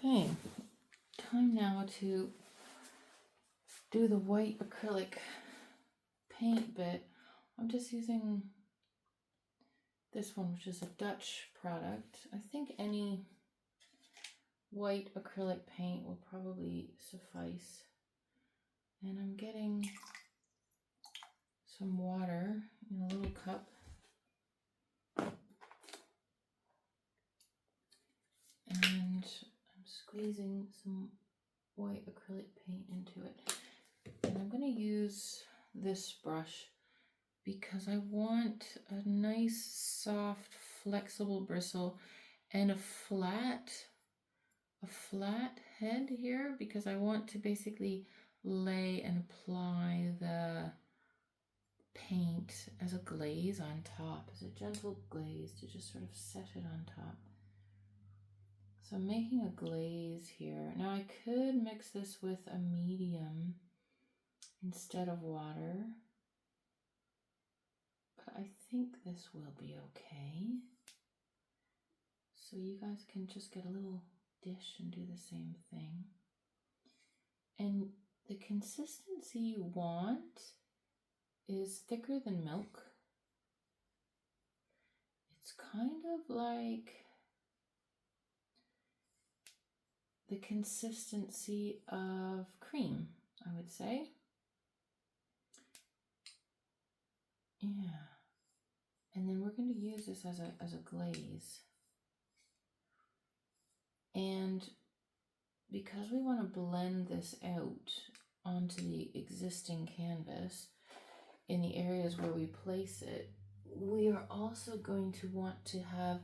Okay, time now to do the white acrylic paint bit. I'm just using this one, which is a Dutch product. I think any white acrylic paint will probably suffice. And I'm getting some water in a little cup. And I'm squeezing some white acrylic paint into it. And I'm going to use this brush because I want a nice, soft, flexible bristle and a flat head here, because I want to basically lay and apply the paint as a glaze on top, as a gentle glaze to just sort of set it on top. So I'm making a glaze here. Now I could mix this with a medium instead of water, but I think this will be okay. So you guys can just get a little dish and do the same thing. And the consistency you want is thicker than milk. It's kind of like the consistency of cream, I would say. Yeah. And then we're going to use this as a glaze. And because we want to blend this out onto the existing canvas in the areas where we place it, we are also going to want to have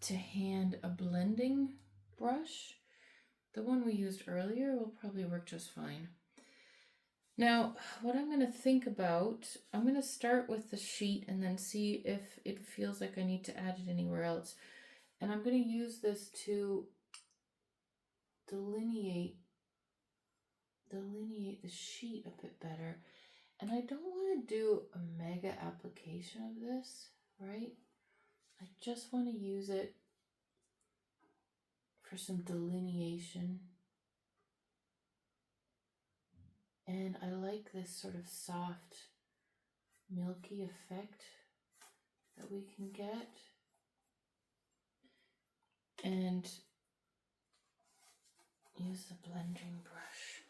to hand a blending brush. The one we used earlier will probably work just fine. Now, what I'm going to think about, I'm going to start with the sheet and then see if it feels like I need to add it anywhere else. And I'm going to use this to delineate the sheet a bit better. And I don't want to do a mega application of this, right? I just want to use it for some delineation. And I like this sort of soft, milky effect that we can get. And use the blending brush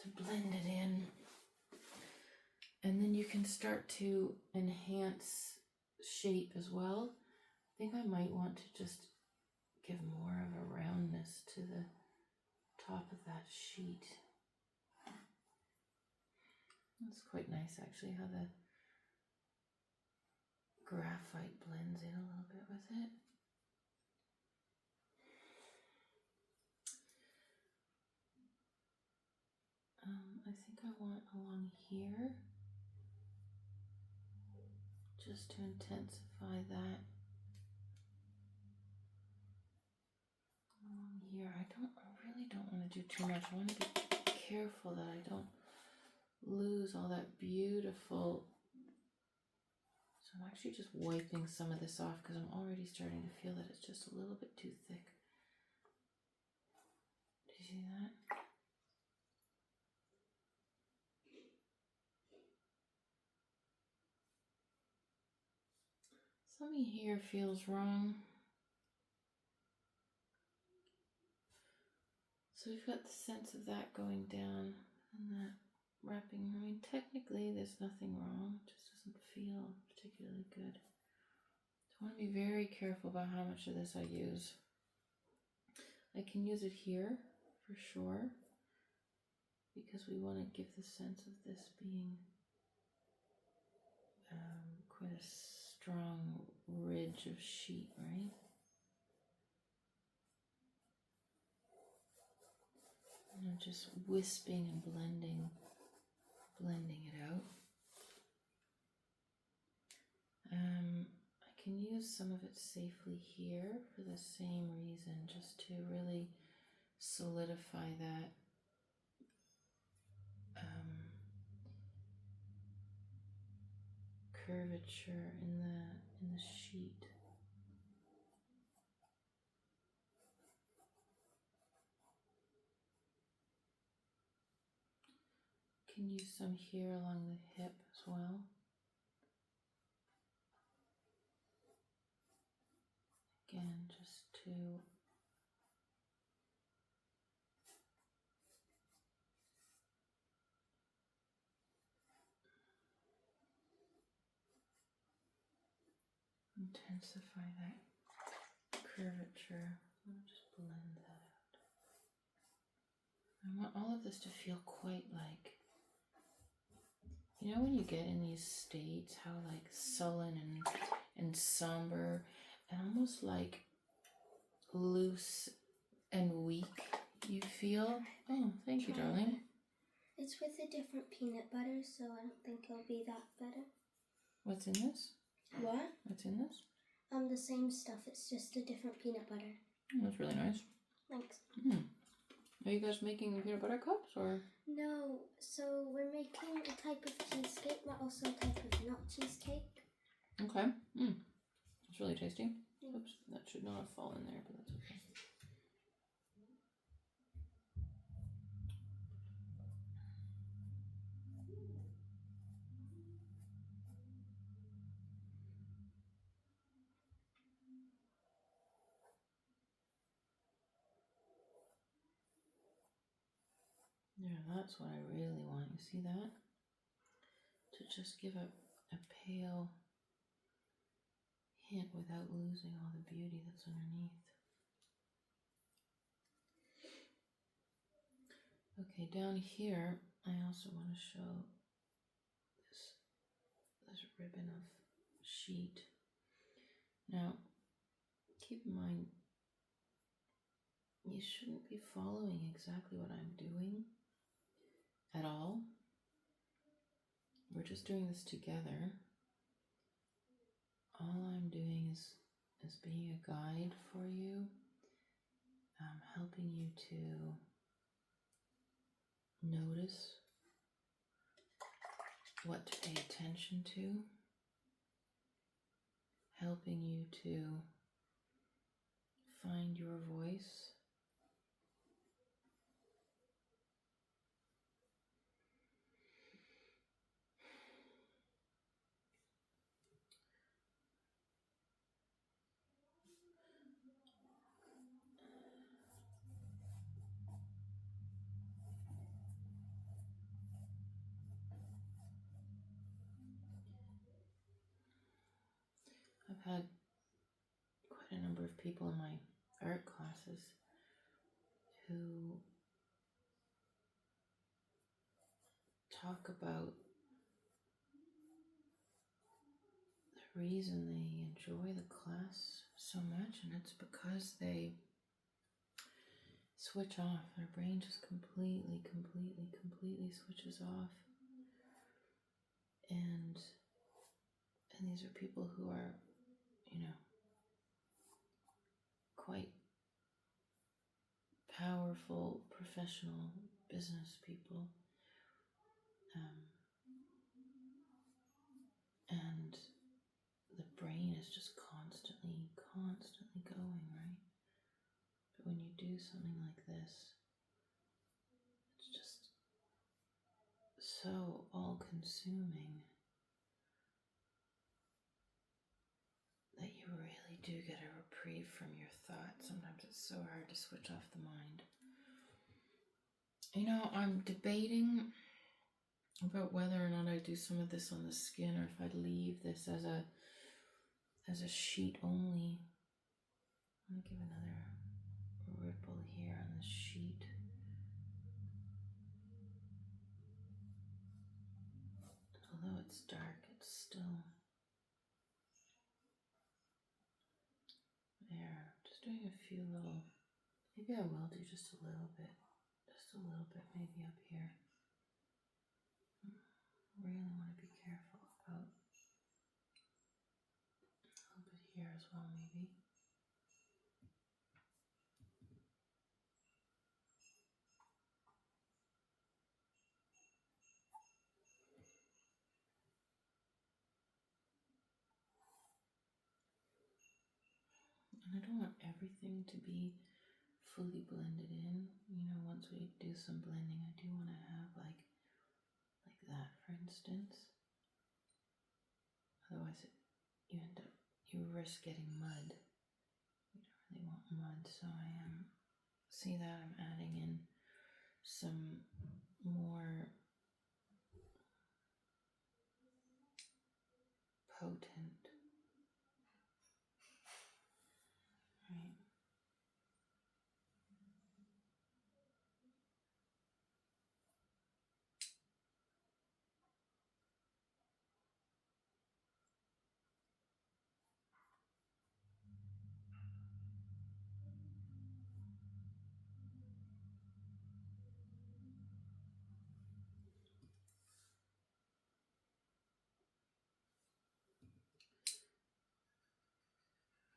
to blend it in. And then you can start to enhance shape as well. I think I might want to just give more of a roundness to the top of that sheet. That's quite nice actually, how the graphite blends in a little bit with it. I think I want along here, just to intensify that. Along here, I really don't want to do too much. I want to be careful that I don't lose all that beautiful. So I'm actually just wiping some of this off because I'm already starting to feel that it's just a little bit too thick. Do you see that? Something here feels wrong. So we've got the sense of that going down and that wrapping. I mean, technically there's nothing wrong. It just doesn't feel particularly good. So I want to be very careful about how much of this I use. I can use it here for sure, because we want to give the sense of this being quite a strong ridge of sheet, right? And I'm just wisping and blending it out. I can use some of it safely here for the same reason, just to really solidify that curvature in the sheet. can use some here along the hip as well. Again, just to intensify that curvature. I'll just blend that out. I want all of this to feel quite like, you know, when you get in these states, how like sullen and somber and almost like loose and weak you feel. Oh, thank you, darling. It's with a different peanut butter, so I don't think it'll be that better. What's in this? What? What's in this? The same stuff. It's just a different peanut butter. Oh, that's really nice. Thanks. Are you guys making peanut butter cups or? No. So we're making a type of cheesecake, but also a type of nut cheesecake. Okay. It's really tasty. Oops, that should not have fallen there, but that's okay. Yeah, that's what I really want. You see that? To just give a pale hint without losing all the beauty that's underneath. Okay, down here, I also want to show this ribbon of sheet. Now, keep in mind, you shouldn't be following exactly what I'm doing at all. We're just doing this together. All I'm doing is being a guide for you, helping you to notice what to pay attention to, helping you to find your voice. I've had quite a number of people in my art classes who talk about the reason they enjoy the class so much, and it's because they switch off. Their brain just completely switches off. And these are people who are, you know, quite powerful, professional business people. And the brain is just constantly going, right? But when you do something like this, it's just so all-consuming that you really do get a reprieve from your thoughts. Sometimes it's so hard to switch off the mind. You know, I'm debating about whether or not I do some of this on the skin, or if I leave this as a sheet only. Let me give another ripple here on the sheet. Although it's dark, it's still there. Just doing a few little, maybe I will do just a little bit maybe up here. Really want to be careful about a little bit here as well, maybe. And I don't want everything to be fully blended in. You know, once we do some blending, I do want to have like distance. Otherwise, you risk getting mud. You don't really want mud, so see that I'm adding in some more potent. Right.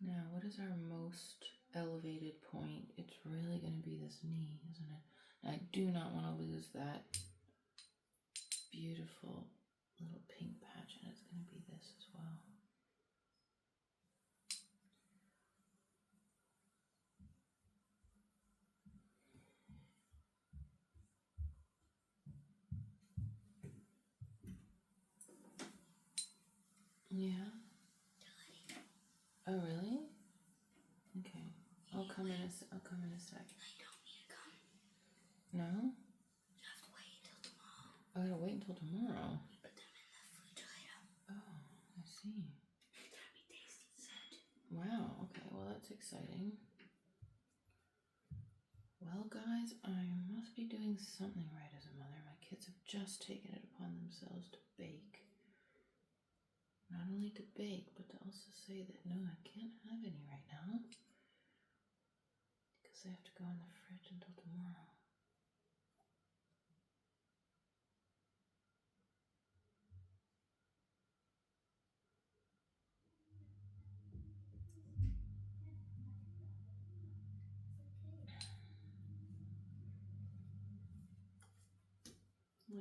Now, what is our most elevated point? It's really going to be this knee, isn't it? I do not want to lose that beautiful little pink patch, and it's going to be this as well. Yeah. Oh, really? Okay. I'll come in a sec. I don't need to come. No? You have to wait until tomorrow. I gotta wait until tomorrow. Put them in the refrigerator. Oh, I see. That'd be tasty, said. Wow. Okay. Well, that's exciting. Well, guys, I must be doing something right as a mother. My kids have just taken it upon themselves to bake. Not only to bake, but to also say that no, I can't have any right now because they have to go in the fridge until tomorrow.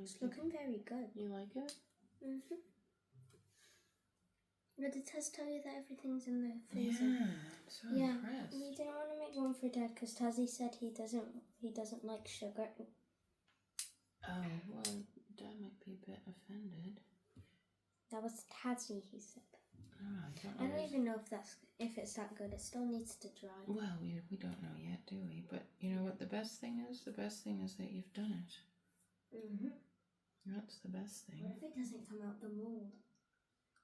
It's looking very good. You like it? Mm-hmm. Did the test tell you that everything's in the freezer? Yeah, I'm so impressed. We didn't want to make one for Dad because Tazzy said he doesn't like sugar. Oh, well, Dad might be a bit offended. That was Tazzy, he said. Oh, I don't even know if it's that good. It still needs to dry. Well, we don't know yet, do we? But you know what the best thing is? The best thing is that you've done it. Mm-hmm. That's the best thing. What if it doesn't come out the mold?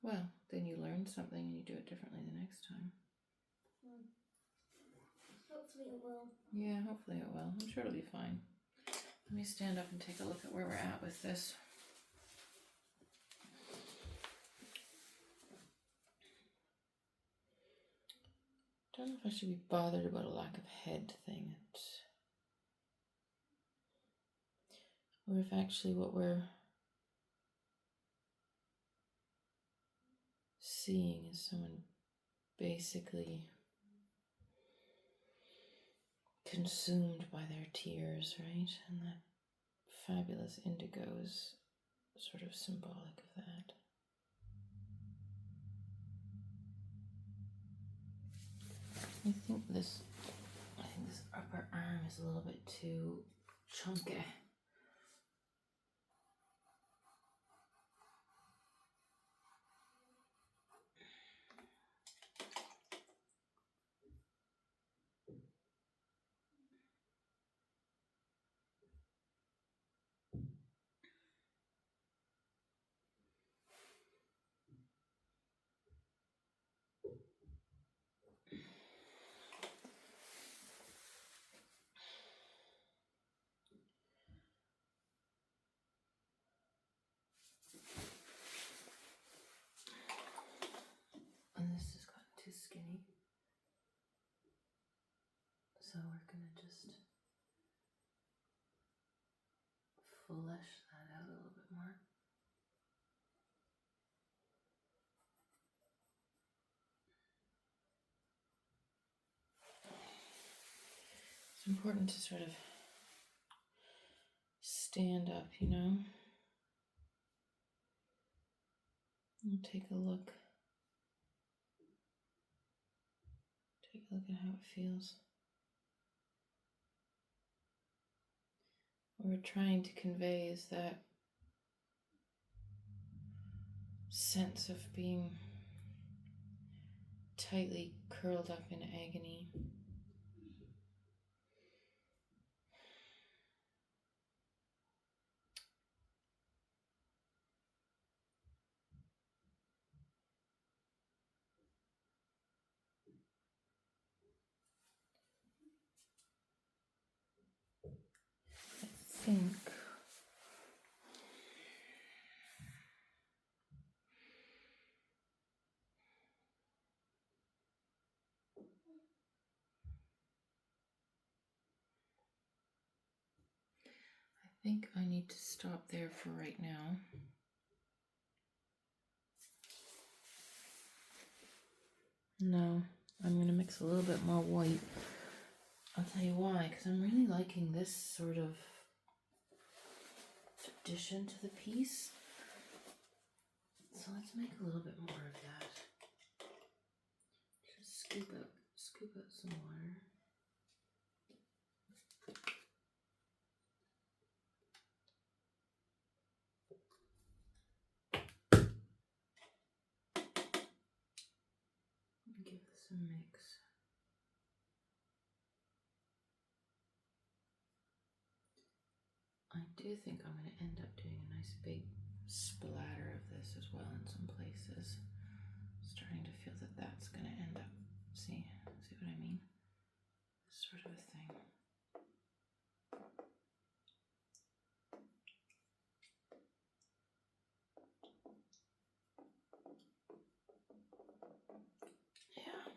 Well, then you learn something and you do it differently the next time. Hopefully it will. Yeah, hopefully it will. I'm sure it'll be fine. Let me stand up and take a look at where we're at with this. Don't know if I should be bothered about a lack of head thing. Or if actually what we're seeing is someone basically consumed by their tears, right? And that fabulous indigo is sort of symbolic of that. I think this upper arm is a little bit too chunky. And this has gotten too skinny. So we're gonna just flesh that out a little bit more. It's important to sort of stand up, you know? And take a look. Take a look at how it feels. What we're trying to convey is that sense of being tightly curled up in agony. I think I need to stop there for right now. No, I'm going to mix a little bit more white. I'll tell you why, because I'm really liking this sort of addition to the piece. So let's make a little bit more of that. Just scoop out some water. And give this a mix. I do think I'm going to end up doing a nice big splatter of this as well in some places. Starting to feel that that's going to end up, see what I mean? This sort of a thing. Yeah.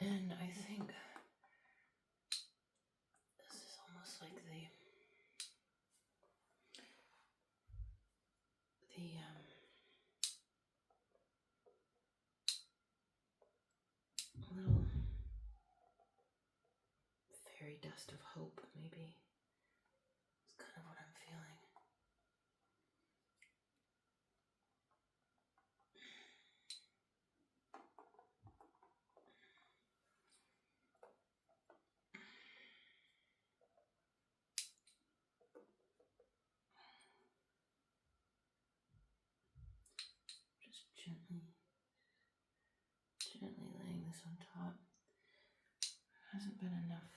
And I think this is almost like the little fairy dust of hope, maybe. It's kind of what I'm feeling. Just gently laying this on top. Hasn't been enough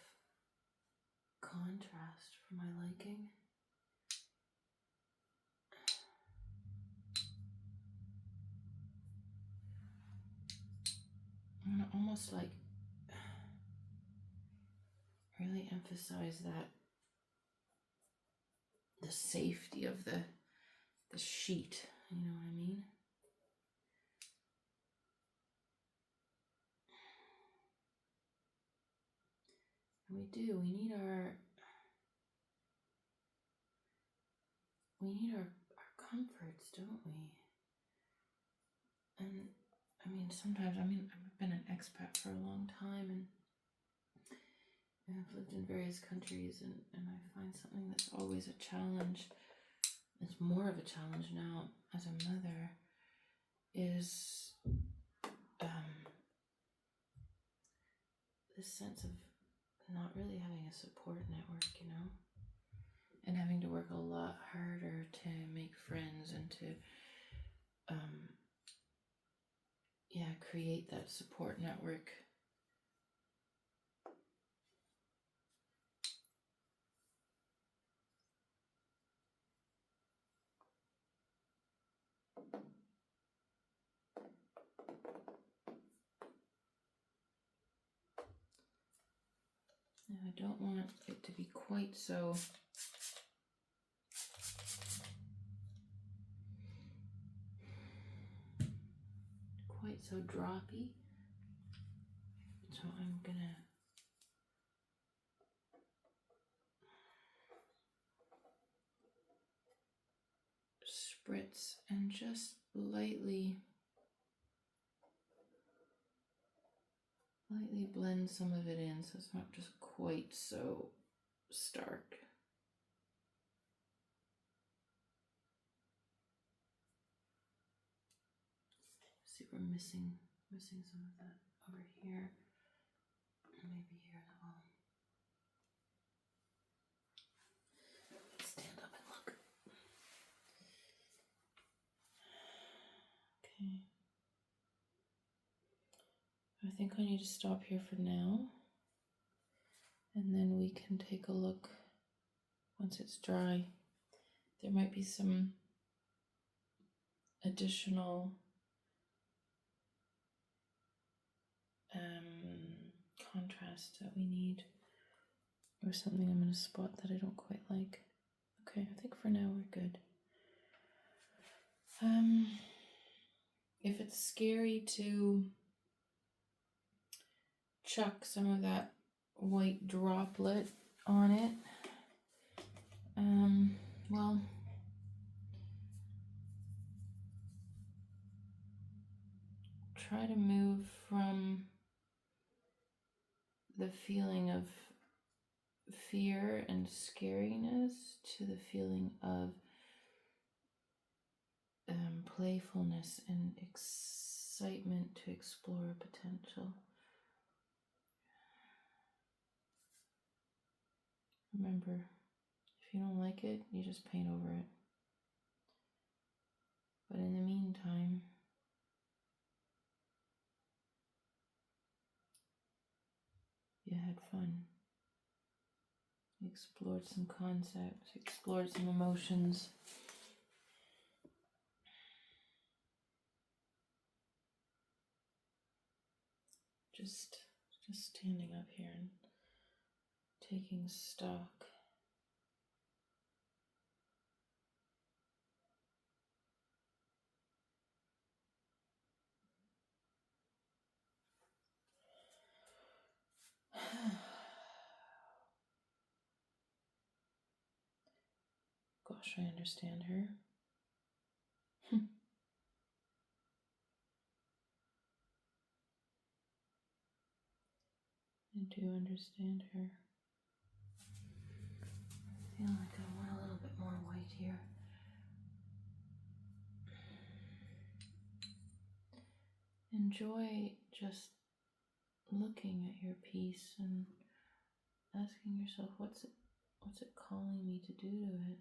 contrast for my liking. I'm gonna almost like really emphasize that the safety of the sheet, you know what I mean? And we need our comforts, don't we? And I mean, sometimes, I've been an expat for a long time, and I've lived in various countries, and I find something that's always a challenge. It's more of a challenge now as a mother, is this sense of not really having a support network, you know, and having to work a lot harder to make friends and to create that support network. Now, I don't want it to be quite so droppy, so I'm gonna spritz and just lightly blend some of it in, so it's not just quite so stark. See, we're missing some of that over here, maybe here at the bottom. Stand up and look. Okay. I think I need to stop here for now, and then we can take a look once it's dry. There might be some additional contrast that we need, or something I'm going to spot that I don't quite like. Okay, I think for now we're good. If it's scary to chuck some of that white droplet on it, well, try to move from the feeling of fear and scariness to the feeling of playfulness and excitement to explore potential. Remember, if you don't like it, you just paint over it. But in the meantime, you had fun. You explored some concepts, explored some emotions. Just standing up here and taking stock. Gosh, I understand her. I do understand her. I feel like I want a little bit more white here. Enjoy just looking at your piece and asking yourself, what's it calling me to do to it?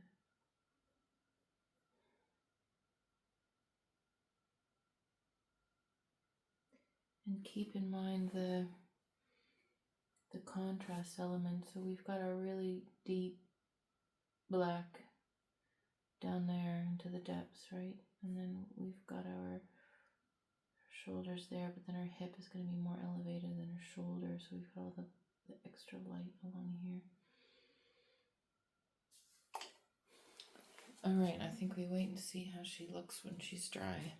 And keep in mind the contrast element. So we've got our really deep black down there into the depths, right? And then we've got our shoulders there, but then our hip is going to be more elevated than our shoulder. So we've got all the extra light along here. All right, I think we wait and see how she looks when she's dry.